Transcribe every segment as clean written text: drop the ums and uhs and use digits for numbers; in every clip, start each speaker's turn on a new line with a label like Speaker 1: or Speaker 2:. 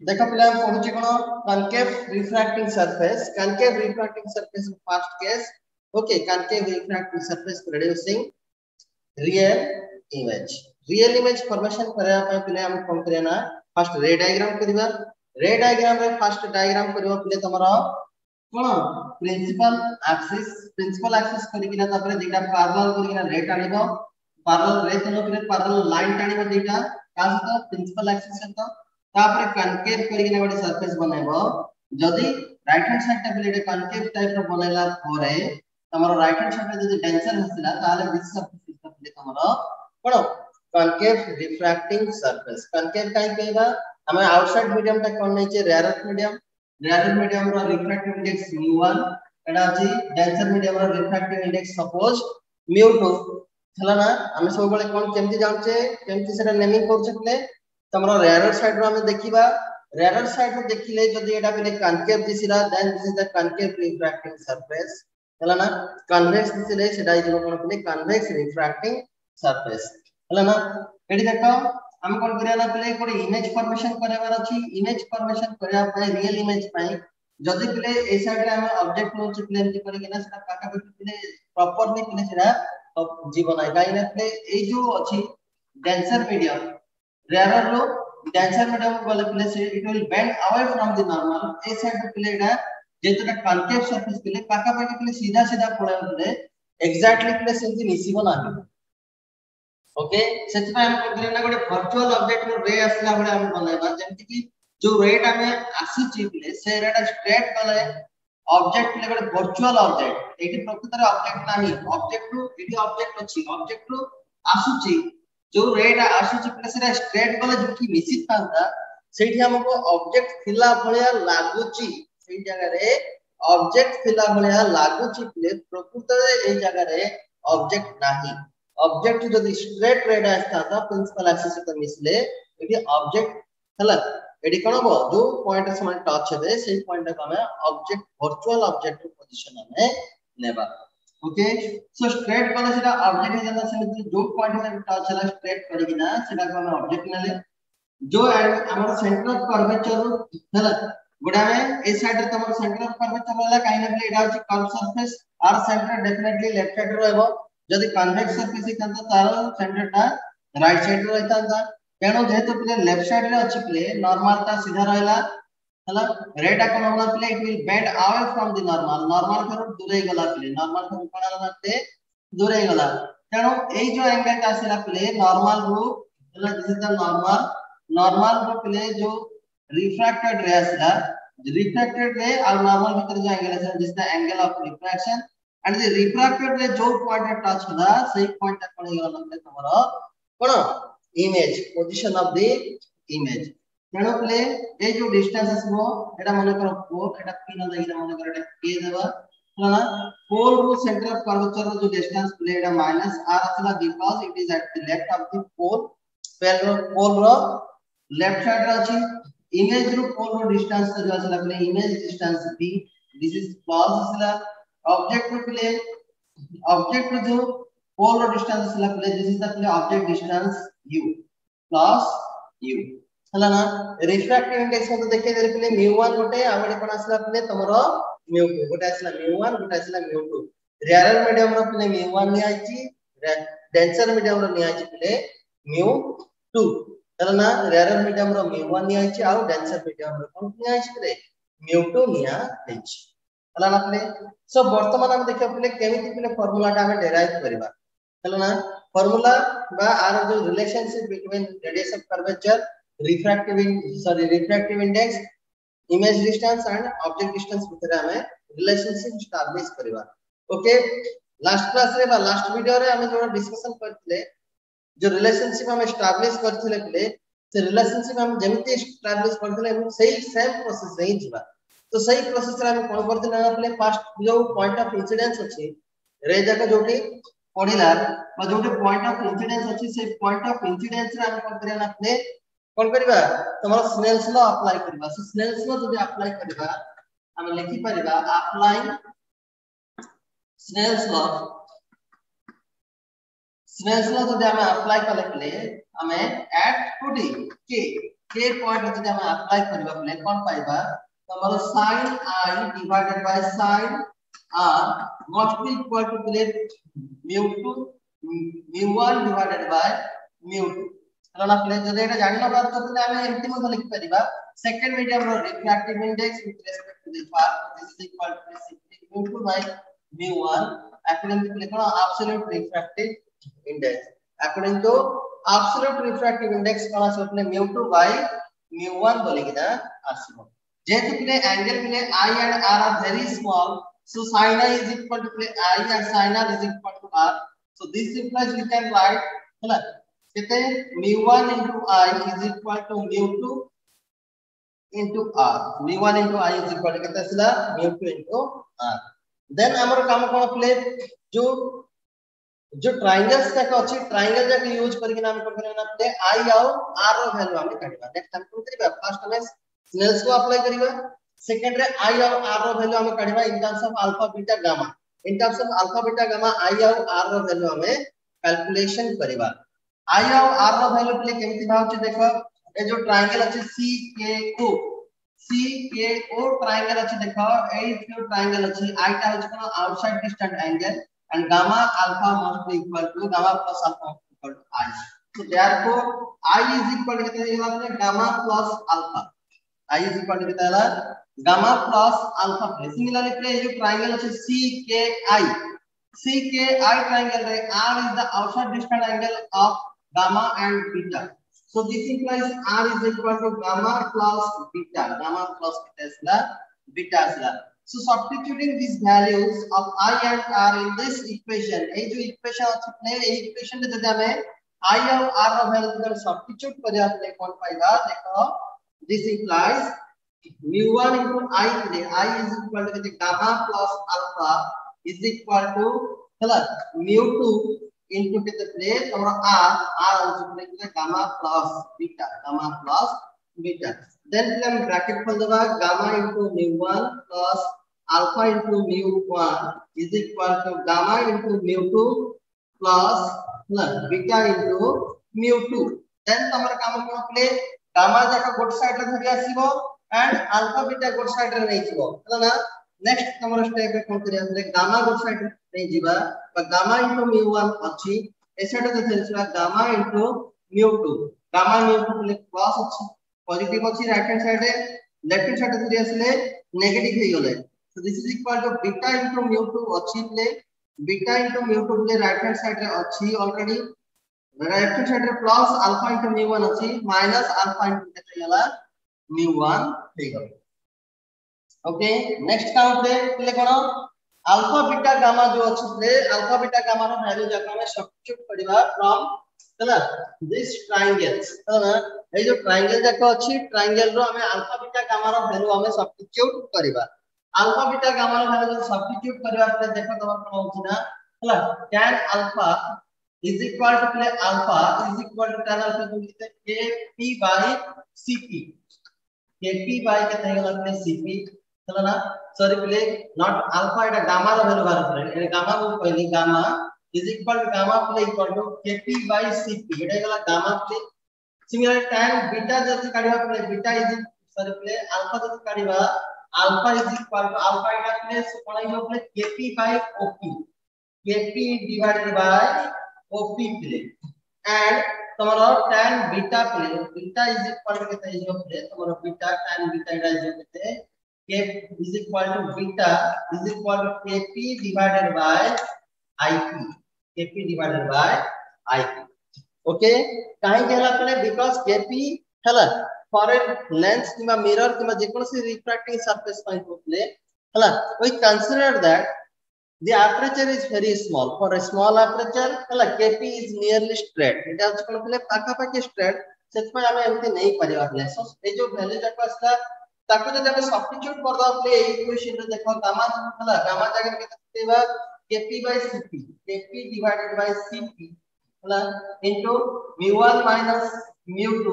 Speaker 1: देखो पिला हम पहुंचे कोन concave refracting surface first case okay concave refracting surface producing real image formation करया पय पिले हम कोन करिया ना फर्स्ट रे डायग्राम करबा रे डायग्राम रे फर्स्ट डायग्राम करबा पिले तमरो कोन प्रिंसिपल एक्सिस करिकिना तापर दिटा पैरेलल करिकिना रे टानिबो पैरेलल रे तनो पिले पैरेलल लाइन टानिबो दिटा कास तो प्रिंसिपल एक्सिस तो तापर कनकेव करिकिना गोटे सरफेस बनाइबो जदी राइट हैंड साइड टा पिले कनकेव टाइप रो बनाइला परे तमरो राइट हैंड साइड जदी डेंसर हसिला ताले दिस सरफेस पिले तमरो कोन कनकेव रिफ्रैक्टिंग सरफेस कनकेव काई कहबा हमें आउटसाइड मीडियम टा कोन नै छै रेयर मीडियम रो रिफ्रैक्टिव इंडेक्स μ1 एडा अछि डेंसर मीडियम रो रिफ्रैक्टिव इंडेक्स सपोज μ2 हला ना हमें सब बळे कोन केमति जानचे केमति सेटा नेमिंग कर सकले तमरो रेयर साइड रो हमें देखिबा रेयर साइड रो देखिले जदी एडा पिले कनकेव दिसिला then this is the concave refracting surface हला ना कन्वेक्स दिसिले सेटा इजो कोन पिले कन्वेक्स रिफ्रैक्टिंग सरफेस हला ना एडी देखो हम कोन करिया ना पिले कोडी इमेज फॉर्मेशन करबार अछि इमेज फॉर्मेशन करया पय रियल इमेज पय जदी पिले ए साइड रे हम ऑब्जेक्ट नो चिपले एमति करि केना सेटा काका पिले प्रॉपरली पिले सेटा जीवन आइ गाइना पिले ए जो अछि डेंसर मीडियम रेयर रो डेंसर मीडियम गले पिले से it will bend away from the normal A side पिले एडा जेतटा कनकेव सरफेस पिले काका पिले सीधा सीधा पळे पिले एग्जैक्टली पिले सेमति मिसिबो नाही ओके सेति हम करिया ना गोटे वर्चुअल ऑब्जेक्ट रो रे आसला बडे हम बनाइबा जेमति कि जो रेट हमें आसी चिपले से रेट स्ट्रेट गले ऑब्जेक्ट ले गोटे वर्चुअल ऑब्जेक्ट एटी प्रकृत रे ऑब्जेक्ट नाही ऑब्जेक्ट रो एटी ऑब्जेक्ट अछि ऑब्जेक्ट रो आसुची जो रेट आसु चिपले से स्ट्रेट गले जो कि मिसित थांदा सेठी हमको ऑब्जेक्ट थिला भलिया लागुची सेही जगह रे ऑब्जेक्ट थिला भलिया लागुची प्ले प्रकृत रे ए जगह रे ऑब्जेक्ट नाही ऑब्जेक्ट जदी स्ट्रेट रेड आस्ता था प्रिंसिपल एक्सिस सहित मिसले एटी ऑब्जेक्ट हला एटी कोन हो जो पॉइंट से टच हेबे सेही पॉइंट को हमें ऑब्जेक्ट वर्चुअल ऑब्जेक्ट पोजीशन हमें नेबा ओके सो स्ट्रेट कोन सेटा ऑब्जेक्ट जदा से जो पॉइंट से टच हला स्ट्रेट करिना सेटा को हमें ऑब्जेक्ट नेले जो हमर सेंटर ऑफ कर्वेचर हला गुडा में ए साइड रे तमर सेंटर ऑफ कर्वेचर वाला काई ना एटा अछि कर्व सरफेस आर सेंटर डेफिनेटली लेफ्ट साइड रे रहबो जदी कन्वेक्स सरफेस हितांता तार सेंटर टा राइट साइड रे रहतांता तेनो जेहेतु पिले लेफ्ट साइड रे अछि पिले नॉर्मल टा सीधा रहला हला रेड कोन होला पिले it will bend away from the normal फेर दूरे गला पिले नॉर्मल फेर कोन रहते दूरे गला तेनो ए जो एंगल टा आसीला पिले नॉर्मल रो हला दिस इज द नॉर्मल रो पिले जो रिफ्रैक्टेड रे आसीला रिफ्रैक्टेड रे और नॉर्मल भीतर जो एंगल आसीला this the angle of refraction and the refracted रे जो पॉइंट टच होला सही पॉइंट कोन गला मतलब तमरो कोन image position of the image तेनो प्ले ए जो डिस्टेंस आसबो एटा मन करो 4 एटा p न लगिना मन करो एटा k देबा हला पोल रो सेंटर ऑफ कर्वेचर रो जो डिस्टेंस प्ले एटा माइनस r आसला because it is at the left of the pole रो लेफ्ट साइड रे अछि इमेज रो पोल रो डिस्टेंस जो आसला प्ले image distance p this is plus आसला ऑब्जेक्ट प्ले ऑब्जेक्ट जो पोल डिस्टेंस इसला प्ले दिस इज द प्ले object distance u plus u हला ना रिफ्रैक्टिव इंडेक्स में तो देखे देले प्ले μ1 गोटे आ गोटे कोन असला प्ले तमरो μ2 गोटे असला μ1 गोटे असला μ2 रेयर मीडियम रो प्ले μ1 नि आइची डेंसर मीडियम रो नि आइची प्ले μ2 हला ना रेयर मीडियम रो μ1 नि आइची आ डेंसर मीडियम रो कोन नि आइची प्ले μ2 नि आइची हला ना प्ले सो वर्तमान हम देखियो प्ले केमिति प्ले फार्मूला टा हम डेराइव करबा हला ना फार्मूला बा आर जो relationship between radius of curvature refractive index image distance and object distance भितर हमें रिलेशनशिप एस्टैब्लिश करबा ओके लास्ट क्लास रे बा लास्ट वीडियो रे हम जो डिस्कशन करथिले जो रिलेशनशिप हम एस्टैब्लिश करथिले प्ले से रिलेशनशिप हम जेमिति एस्टैब्लिश करथिले सही सेम प्रोसेस रे जिबा तो सही प्रोसेस रे हम कोन करथिले ना प्ले फर्स्ट जो पॉइंट ऑफ इंसिडेंस अछि रे जका जोटी पडिला बा जोटी पॉइंट ऑफ इंसिडेंस अछि से पॉइंट ऑफ इंसिडेंस रे हम कोन करिया ना प्ले कोन करबा तमरा स्नेल्स लॉ अप्लाई करबा सो स्नेल्स लॉ जदी अप्लाई करबा हम लिखि परबा अप्लाई स्नेल्स लॉ जदी हम अप्लाई करले प्ले हमें एट टू डी के के पॉइंट যদি আমরা अप्लाई करबा प्ले कोन पाइबा तमरो sin I divided by sin r must be equal to play mu2 mu1 divided by mu2 कारण प्ले जदि एटा जानि न बात तो ଆମେ ଏମିତି ମଧ୍ୟ लिखि परिबा सेकंड मीडियम रो refractive index with respect to the path this is equal to simply mu2 by mu1 according to लिखो absolute refractive index according to absolute refractive index कोन आसे अपने mu2 by mu1 बोली किना आसीबो जेतु प्ले एंगल प्ले I and R are very small so sin I is equal to play I and sin R is equal to R so this implies we can write हैला किते mu1 into I is equal to mu2 into R mu1 into I is equal to किते आसला mu2 into R then हमर काम कोन play जो triangles तक अछि triangle जक यूज करके नाम कर करना प्ले I और R रो वैल्यू हम काढबा नेक्स्ट हम कोन करबा फर्स्ट हमें स्नेल्स को अप्लाई करिबा सेकंड रे I और R रो वैल्यू हम काढबा in terms of alpha beta gamma in terms of alpha beta gamma I और R रो वैल्यू हमें कैलकुलेशन करिबा I और R रो वैल्यू प्ले केमति भाव छ देखो ए जो ट्रायंगल अछि CKO ट्रायंगल अछि देखो ए जो ट्रायंगल अछि I टा अछि कोन outside distant angle and gamma alpha must be equal to gamma plus alpha equal to I. So therefore I is equal to कितना ये gamma plus alpha. I is equal to कितना gamma plus alpha. Similarly play जो triangle है CKI triangle है R is the outside distant angle of gamma and beta. So this implies R is equal to gamma plus beta isla. So substituting these values of I and R in this equation ए जो equation अछि play ए equation रे जदि हमें I और R रो value जब substitute करिया play कोन पाइबा देखो this implies mu1 into I play I is equal to gamma plus alpha is equal to हला mu2 into किते प्ले हमरा R also play gamma plus beta then हम ब्रैकेट खोल देबा gamma into mu1 plus alpha into mu1 is equal to gamma into mu2 plus beta into mu2 then तमर काम कोन play gamma जाका गोट side रे धरि आसीबो and alpha beta गोट साइड रे नै जिवो ना नेक्स्ट तमर स्टेप रे कोन करिया प्ले gamma गोट साइड रे नै जिबा पर gamma into mu1 अछि ए साइड रे धरिसला gamma into mu2 play plus अछि पॉजिटिव अछि राइट हैंड साइड रे लेफ्ट हैंड साइड रे धरि आसले नेगेटिव हे गेले so this is equal to beta into mu2 अछि play beta into mu2 play right hand side रे अछि ऑलरेडी राइट हैंड साइड रे प्लस अल्फा into mu1 अछि माइनस अल्फा into केते गेला mu1 हे गेल ओके नेक्स्ट काउंट प्ले कोन alpha beta gamma जो अछि play alpha beta gamma रो value जका हम सब्स्टिट्यूट करबा फ्रॉम तला दिस ट्रायंगल्स तला ए जो ट्रायंगल जका अछि ट्रायंगल रो हमें अल्फा बीटा गामा रो वैल्यू हमें सब्स्टिट्यूट करबा अल्फा बीटा गामा रो वैल्यू सब्स्टिट्यूट करबा पे देखो तमर कोन होछि ना हला tan alpha is equal to play alpha is equal to tan alpha को लिखते kp by cp kp by केते गेला प्ले cp चलो ना सॉरी प्ले नॉट अल्फा एटा गामा रो वैल्यू बार फ्रेंड ए गामा को पहले gamma is equal to gamma प्ले equal to kp by cp एटा गेला गामा प्ले सिमिलर tan बीटा जति काढिबा प्ले बीटा इज सॉरी प्ले अल्फा जति काढिबा alpha is equal to alpha ita place कोन हो play kp by op kp divided by op play and तमरो tan beta play beta is equal to केते हो play तमरो beta tan beta ita is केते k is equal to beta is equal to kp divided by ip okay काहे केला प्ले because kp हला for a lens किमा mirror किमा जेकोसी refracting surface point प्ले हला we consider that the aperture is very small for a small aperture हला kp is nearly straight Etah cone play पाका पाके straight सेत पर हमें एमते नहीं परिवा प्ले सो ए जो वैल्यू जक असला ताको जब हमें सब्स्टिट्यूट कर दो प्ले इक्वेशन रे देखो गामा हला गामा जगह केते देबा kp by cp divided by cp हला into mu1 minus mu2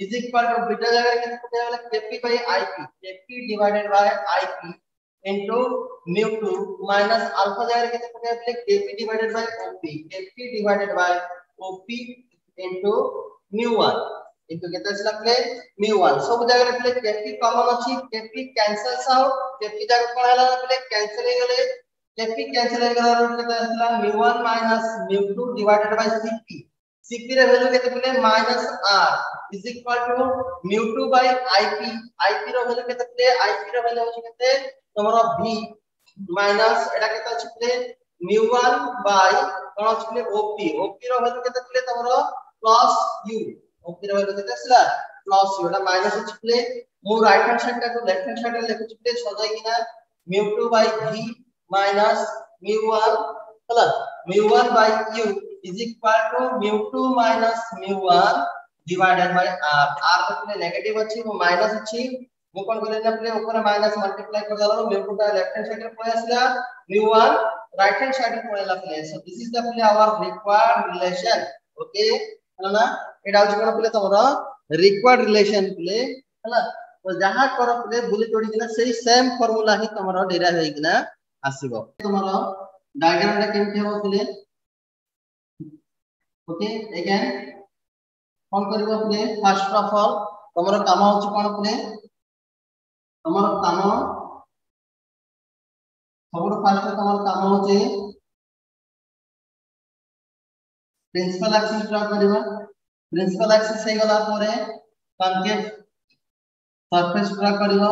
Speaker 1: is equal to beta जगह केते वाला kp by ip divided by ip into mu2 minus alpha जगह केते वाला kp divided by op into mu1 into केते आसला play mu1 सब जगह प्ले केपी कॉमन अछि केपी कैंसल्स आउट केपी जगह कोन हला प्ले कैंसिल हो गेले केपी कैंसिल हो गेला केते आसला mu1 mu2 divided by cp cp रे वैल्यू केते प्ले -r is equal to mu2 by ip ip रो वैल्यू केते प्ले ip रो वैल्यू अछि केते तमरो v माइनस एटा केते अछि प्ले mu1 बाय कोन अछि प्ले op op रो वैल्यू केते प्ले तमरो प्लस u op रो वैल्यू केते आसला प्लस u एटा माइनस अछि प्ले मु राइट हैंड साइड का लेफ्ट हैंड साइड रे लिखु प्ले सजाई किना mu2 bye v minus mu1 हला mu1 by u is equal to mu2 minus mu1 divided by r r प्ले नेगेटिव अछि वो माइनस अछि वो कोन करले ना प्ले ऊपर माइनस मल्टीप्लाई कर दलो mu2 का लेफ्ट हैंड साइड रे पळे आसला mu1 राइट हैंड साइड रे पळेला प्ले सो दिस इज द प्ले आवर रिक्वायर्ड रिलेशन ओके हला ना एडा होची कोन प्ले तमरो रिक्वायर्ड रिलेशन प्ले हला तो जहां कर प्ले बुली तोडी किना सेही सेम फार्मूला ही तमरो डेराइव होई किना आसीबो तमरो डायग्राम रे केमते हो प्ले ओके अगेन कोन करबो प्ले फर्स्ट ऑफ ऑल तमरो काम होची कोन प्ले तमरो काम सबरो फर्स्ट तमरो काम होची प्रिंसिपल एक्सिस ड्रा करबा प्रिंसिपल एक्सिस हे गला परे कॉन्केव सरफेस ड्रा करबा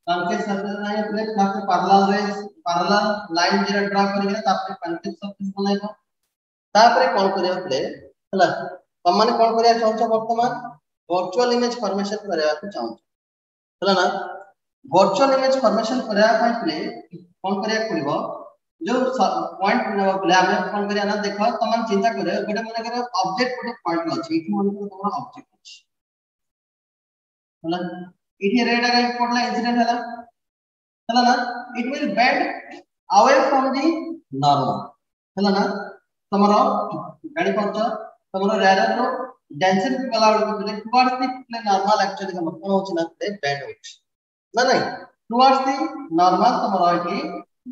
Speaker 1: कॉन्केव सरफेस नाही प्ले ताके पैरेलल लाइन जे ड्रा करिके तापर कॉन्केव सरफेस बनाइबो तापर कोन करियो प्ले हला त माने कोन करिया चाहौ वर्तमान वर्चुअल इमेज फॉर्मेशन करया को चाहौ हला ना वर्चुअल इमेज फॉर्मेशन करया पय प्ले कोन करिया पड़िबो जो पॉइंट प्ले हमें कोन करिया ना देखो तमन चिंता करे गोटे माने करे ऑब्जेक्ट गोटे पॉइंट अछि इठी मन को तमरा ऑब्जेक्ट अछि हला इठी रेड का पड़ला इंसिडेंट हला ना it will bend away from the normal हला ना तमरो गाड़ी पहुंच तमरो रेडर रो डेंसिटी कला वाला towards the play normal actually का मतलब होछि ना प्ले बेंड होछि ना नहीं टुवर्ड्स द नॉर्मल तमरो इठी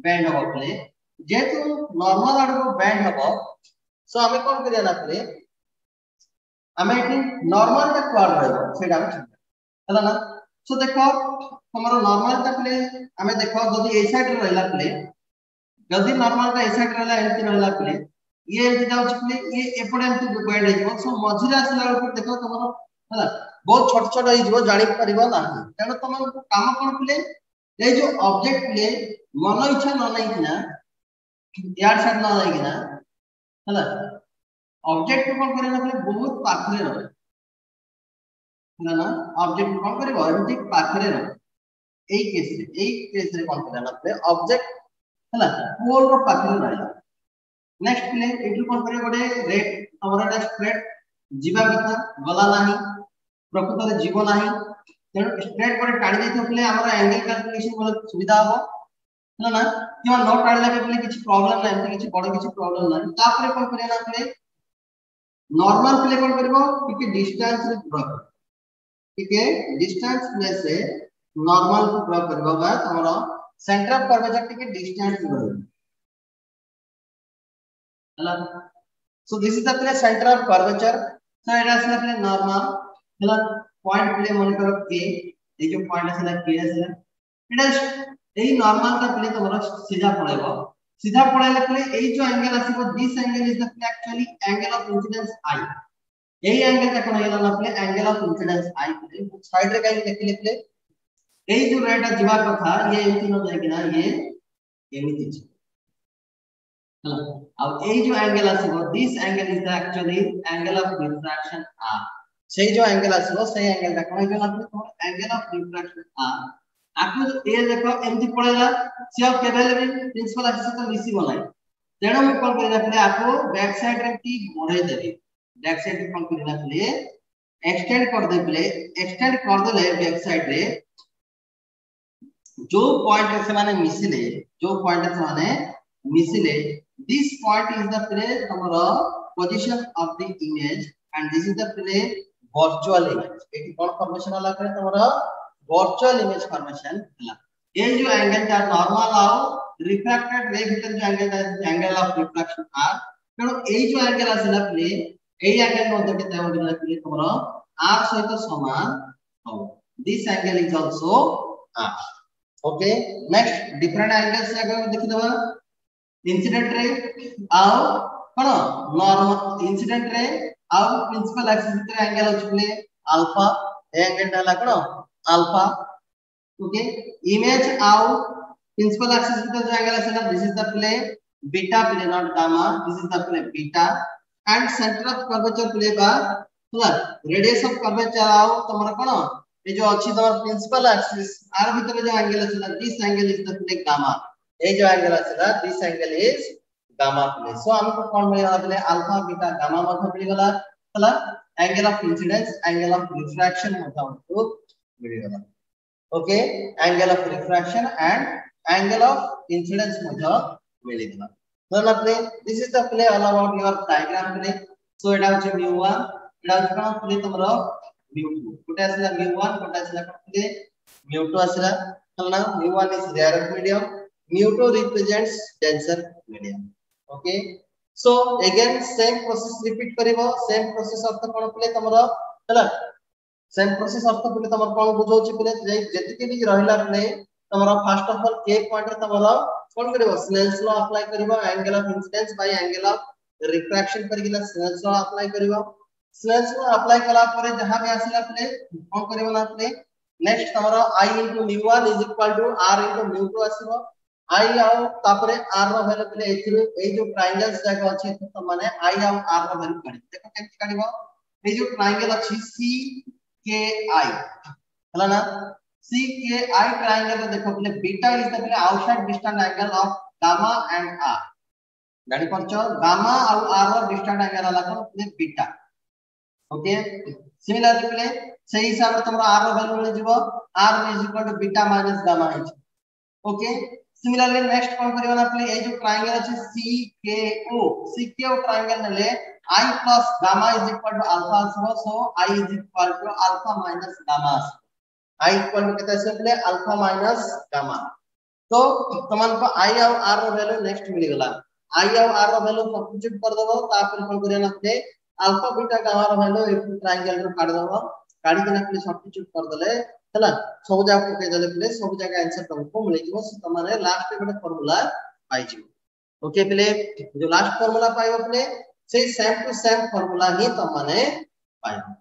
Speaker 1: बेंड हो प्ले जेतु नॉर्मल आडो बेंड हबो सो हमें कोन करिया ना प्ले हमें इठी नॉर्मल का क्वाड रहबो सेटा हम हला ना सो देखो हमरो नॉर्मल का प्ले हमें देखो जदी ए साइड रहला प्ले जदी नॉर्मल का ए साइड रहला एंती रहला प्ले ये एंती जाउछ प्ले ये एपडे एंती बेंड हेजो सो मझिरा असला देखो तमरो हला बहुत छोट छोट हेजो जानि परिबो ना तेनो तमरो काम कोन प्ले ए जो ऑब्जेक्ट प्ले मन इच्छा न नै किना यार साइड न नै किना हला ऑब्जेक्ट को कोन करे ना प्ले बहुत पाखरे रहे हला ना ऑब्जेक्ट कोन करबो एंती पाखरे रहे एई केस रे कोन करे ना प्ले ऑब्जेक्ट हला पोल रो पाखरे रहला नेक्स्ट प्ले एटु कोन करे गोटे रेड हमरटा स्ट्रेट जीवा कथा गला नाही प्रकृत रे जीव नाही तेन स्ट्रेट गोटे टाणी देथो प्ले हमरा एंगल कैलकुलेशन बहुत सुविधा हो हला ना किवा नो टाणी लागे प्ले किछि प्रॉब्लम नै किछि बड़ किछि प्रॉब्लम नै तापरे कोन करे ना प्ले नॉर्मल प्ले कोन करबो कि डिस्टेंस रे ड्रा ठीक है डिस्टेंस में से नॉर्मल को ड्रा करबो बा हमरा सेंटर ऑफ कर्वेचर ठीक है डिस्टेंस रहबो हला सो दिस इज द प्ले सेंटर ऑफ कर्वेचर सो एटा से प्ले नॉर्मल हला पॉइंट प्ले मन करो के ए जो पॉइंट है के है एटा एई नॉर्मल का प्ले तमरो सीधा पड़ेबो प्ले एई जो एंगल आसीबो दिस एंगल इज द प्ले actually angle of incidence I एई एंगल का कोन होला ना प्ले एंगल ऑफ इंसिडेंस आई प्ले साइड रे काई लिखले प्ले एई जो रेड जीवा कथा ये एंती न जाय कि ना ये एमिति छ हला अब ए जो एंगल आसीबो this angle is the actually angle of refraction r से जो एंगल आसीबो से एंगल दा कोन जो आसीबो एंगल ऑफ रिफ्रैक्शन r आकु ए देखो एमती पड़ेला से अब केबल प्रिंसिपल एक्सिस तो मिसी बोलाई तेणु मु कोन करना पड़े आकु बैक साइड रे टी बढ़ाई देबी बैक साइड रे कोन करना पड़े एक्सटेंड कर दे प्ले एक्सटेंड कर देले बैक साइड रे जो पॉइंट से माने मिसिले जो पॉइंट से माने मिसिले this point is the play tomorrow position of the image and this is the play virtual image eighty cone formation वाला करे tomorrow virtual image formation हला ये जो एंगल का नॉर्मल आओ रिफ्रैक्टेड रे भीतर जो एंगल है एंगल ऑफ रिफ्रैक्शन r तेणु ए जो एंगल आसला प्ले ए एंगल मध्ये केते होबला प्ले tomorrow r सहित समान हो this angle is also r okay next different angles आगे देखि दबा इंसिडेंट रे आउ कोन नॉर्मल इंसिडेंट रे आउ प्रिंसिपल एक्सिस रे एंगल अछि अल्फा एंगल डाला कोन अल्फा ओके इमेज आउ प्रिंसिपल एक्सिस पे जो एंगल है this is the plane beta plane not gamma this is the plane beta and centre of curvature प्ले बा रेडियस ऑफ कर्वेचर आउ तमरा कोन ए जो अछि तमर प्रिंसिपल एक्सिस आर भीतर जो एंगल है this angle is the plane gamma ए जो एंगल है this angle is gamma plane so हमको कोन मिलला प्ले अल्फा बीटा गामा मध्ये मिल गला हला angle of incidence angle of refraction मध्ये हमको मिल गला okay angle of refraction and angle of incidence मध्ये मिल गला नन प्ले दिस इज द प्ले ऑल अबाउट योर डायग्राम प्ले सो एटा होचे mu1 एटा होचे कोन प्ले तमरो mu2 कोटे आसला mu1 कोटे आसला प्ले mu2 आसला हलना mu1 is rare medium mu2 represents denser medium okay so again same process repeat करिवो सेम प्रोसेस ऑफ कोन प्ले तमरो हला सेम प्रोसेस ऑफ प्ले तमर कोन बुझौछि प्ले जेतिके भी रहिला प्ले तमरो फर्स्ट ऑफ ऑल के पॉइंट रे तमरो कोन करिवो स्नेल्स लॉ अप्लाई करिवो angle of incidence by angle of refraction करिगिला स्नेल्स लॉ अप्लाई करिवो स्नेल्स लॉ अप्लाई कला परे जहां भी आसिला प्ले कोन करिवो ना प्ले नेक्स्ट तमरो i mu1 r mu2 आसीबो i आउ तापरे r रो वैल्यू प्ले एथिरु ए जो ट्रायंगल्स जागा अछि त माने i आउ r रो वैल्यू काढी देखो केमति काढिबो ए जो ट्रायंगल अछि c k i हला ना c k i ट्रायंगल रे देखो प्ले बीटा इज द प्ले outside distance angle of gamma and r जानि परचो गामा आउ r रो डिस्टेंस एंगल हला कोन प्ले बीटा ओके सिमिलरली प्ले सही हिसाब से तमरा r रो वैल्यू मिल जिवो r is equal to beta minus gamma है ओके सिमिलरली नेक्स्ट कोन करियो ना प्ले ए जो ट्रायंगल अछि CKO ट्रायंगल नेले i plus gamma is equal to alpha so I is equal to alpha minus gamma I equal to कितना से प्ले alpha minus gamma तो तमन को i और r रो वैल्यू नेक्स्ट मिल गला i और r रो वैल्यू सब्स्टिट्यूट कर देबो तापर कोन करियो ना प्ले alpha beta gamma रो वैल्यू एक ट्रायंगल रो काट देबो काटी देना प्ले सब्स्टिट्यूट कर देले हला सब जगह पके देले प्ले सब जगह आंसर तुमको मिल जिवो तमाने लास्ट में ଗୋଟେ फार्मूला पाई जिवो ओके प्ले जो लास्ट फार्मूला पाइबो प्ले से सेम टू सेम फार्मूला ही तमाने पाइबो